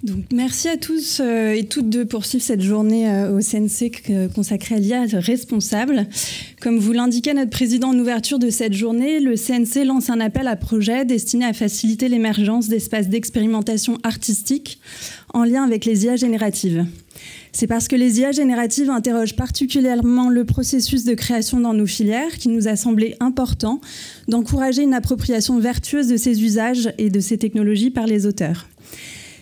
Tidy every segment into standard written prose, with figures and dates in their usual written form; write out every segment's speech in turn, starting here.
Donc, merci à tous et toutes de poursuivre cette journée au CNC consacrée à l'IA responsable. Comme vous l'indiquait notre président en ouverture de cette journée, le CNC lance un appel à projet destiné à faciliter l'émergence d'espaces d'expérimentation artistique en lien avec les IA génératives. C'est parce que les IA génératives interrogent particulièrement le processus de création dans nos filières qu'il nous a semblé important d'encourager une appropriation vertueuse de ces usages et de ces technologies par les auteurs.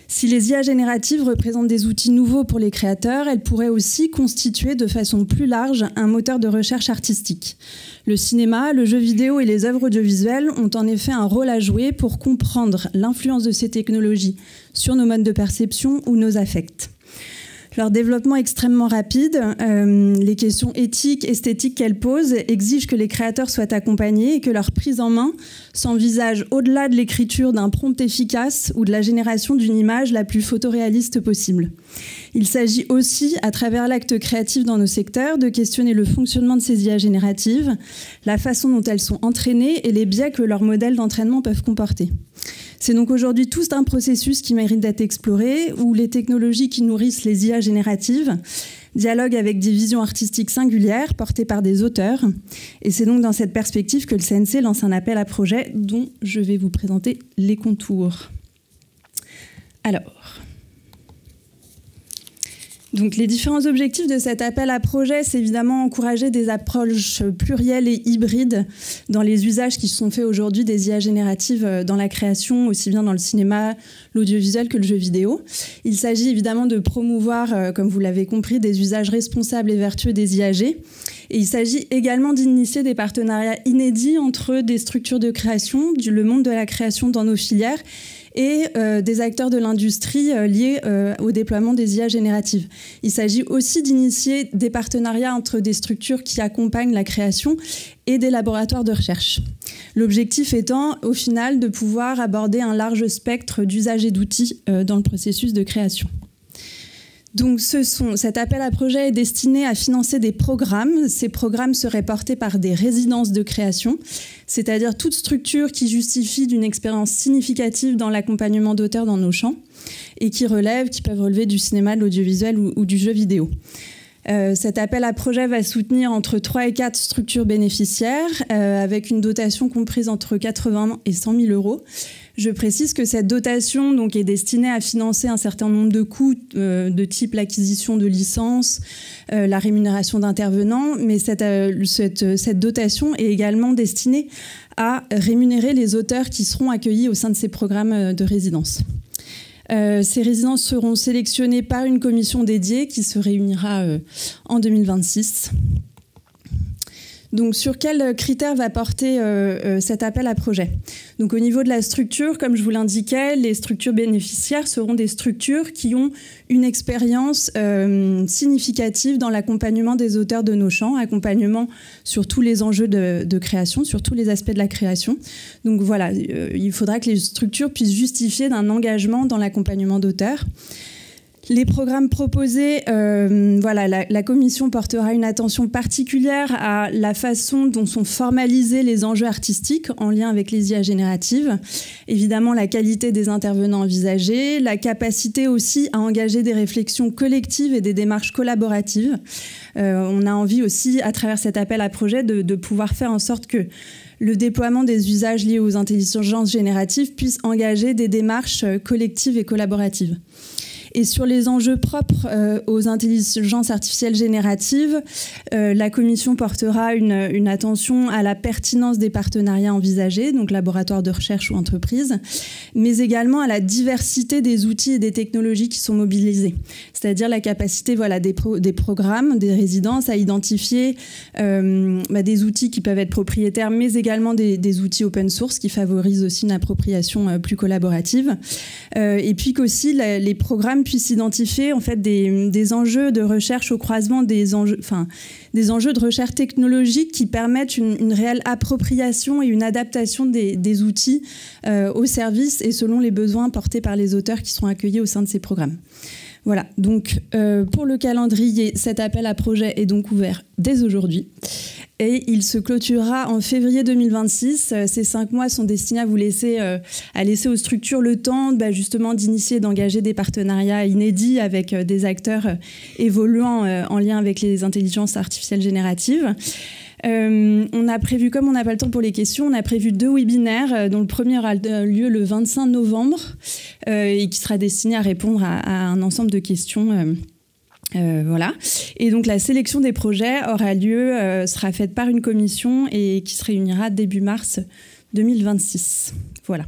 Si les IA génératives représentent des outils nouveaux pour les créateurs, elles pourraient aussi constituer de façon plus large un moteur de recherche artistique. Le cinéma, le jeu vidéo et les œuvres audiovisuelles ont en effet un rôle à jouer pour comprendre l'influence de ces technologies sur nos modes de perception ou nos affects. Leur développement extrêmement rapide, les questions éthiques, esthétiques qu'elles posent exigent que les créateurs soient accompagnés et que leur prise en main s'envisage au-delà de l'écriture d'un prompt efficace ou de la génération d'une image la plus photoréaliste possible. Il s'agit aussi, à travers l'acte créatif dans nos secteurs, de questionner le fonctionnement de ces IA génératives, la façon dont elles sont entraînées et les biais que leurs modèles d'entraînement peuvent comporter. C'est donc aujourd'hui tout un processus qui mérite d'être exploré, où les technologies qui nourrissent les IA génératives dialoguent avec des visions artistiques singulières portées par des auteurs. Et c'est donc dans cette perspective que le CNC lance un appel à projet dont je vais vous présenter les contours. Donc, les différents objectifs de cet appel à projet, c'est évidemment encourager des approches plurielles et hybrides dans les usages qui se sont faits aujourd'hui des IA génératives dans la création, aussi bien dans le cinéma, l'audiovisuel que le jeu vidéo. Il s'agit évidemment de promouvoir, comme vous l'avez compris, des usages responsables et vertueux des IAG. Et il s'agit également d'initier des partenariats inédits entre des structures de création, le monde de la création dans nos filières, et des acteurs de l'industrie liés au déploiement des IA génératives. Il s'agit aussi d'initier des partenariats entre des structures qui accompagnent la création et des laboratoires de recherche. L'objectif étant, au final, de pouvoir aborder un large spectre d'usages et d'outils dans le processus de création. Donc cet appel à projet est destiné à financer des programmes. Ces programmes seraient portés par des résidences de création, c'est-à-dire toute structure qui justifie d'une expérience significative dans l'accompagnement d'auteurs dans nos champs et qui peuvent relever du cinéma, de l'audiovisuel ou du jeu vidéo. Cet appel à projet va soutenir entre 3 et 4 structures bénéficiaires avec une dotation comprise entre 80 et 100 000 euros. Je précise que cette dotation donc, est destinée à financer un certain nombre de coûts de type l'acquisition de licences, la rémunération d'intervenants, mais cette dotation est également destinée à rémunérer les auteurs qui seront accueillis au sein de ces programmes de résidence. Ces résidences seront sélectionnées par une commission dédiée qui se réunira en 2026. Donc, sur quels critères va porter cet appel à projet ? Donc, au niveau de la structure, comme je vous l'indiquais, les structures bénéficiaires seront des structures qui ont une expérience significative dans l'accompagnement des auteurs de nos champs, accompagnement sur tous les enjeux de création, sur tous les aspects de la création. Donc voilà, il faudra que les structures puissent justifier d'un engagement dans l'accompagnement d'auteurs. Les programmes proposés, la commission portera une attention particulière à la façon dont sont formalisés les enjeux artistiques en lien avec les IA génératives. Évidemment, la qualité des intervenants envisagés, la capacité aussi à engager des réflexions collectives et des démarches collaboratives. On a envie aussi, à travers cet appel à projet, de pouvoir faire en sorte que le déploiement des usages liés aux intelligences génératives puisse engager des démarches collectives et collaboratives. Et sur les enjeux propres aux intelligences artificielles génératives, la Commission portera une attention à la pertinence des partenariats envisagés, donc laboratoires de recherche ou entreprises, mais également à la diversité des outils et des technologies qui sont mobilisés. C'est-à-dire la capacité des programmes, des résidences à identifier des outils qui peuvent être propriétaires, mais également des outils open source qui favorisent aussi une appropriation plus collaborative. Et puis qu'aussi les programmes puissent identifier en fait des enjeux de recherche au croisement des enjeux de recherche technologique qui permettent une réelle appropriation et une adaptation des outils aux services et selon les besoins portés par les auteurs qui seront accueillis au sein de ces programmes. Voilà, donc pour le calendrier, cet appel à projet est donc ouvert dès aujourd'hui. Et il se clôturera en février 2026. Ces 5 mois sont destinés à laisser aux structures le temps justement d'initier, d'engager des partenariats inédits avec des acteurs évoluant en lien avec les intelligences artificielles génératives. On a prévu, comme on n'a pas le temps pour les questions, on a prévu 2 webinaires, dont le premier aura lieu le 25 novembre et qui sera destiné à répondre à un ensemble de questions. Voilà. Et donc la sélection des projets aura lieu, sera faite par une commission et qui se réunira début mars 2026. Voilà.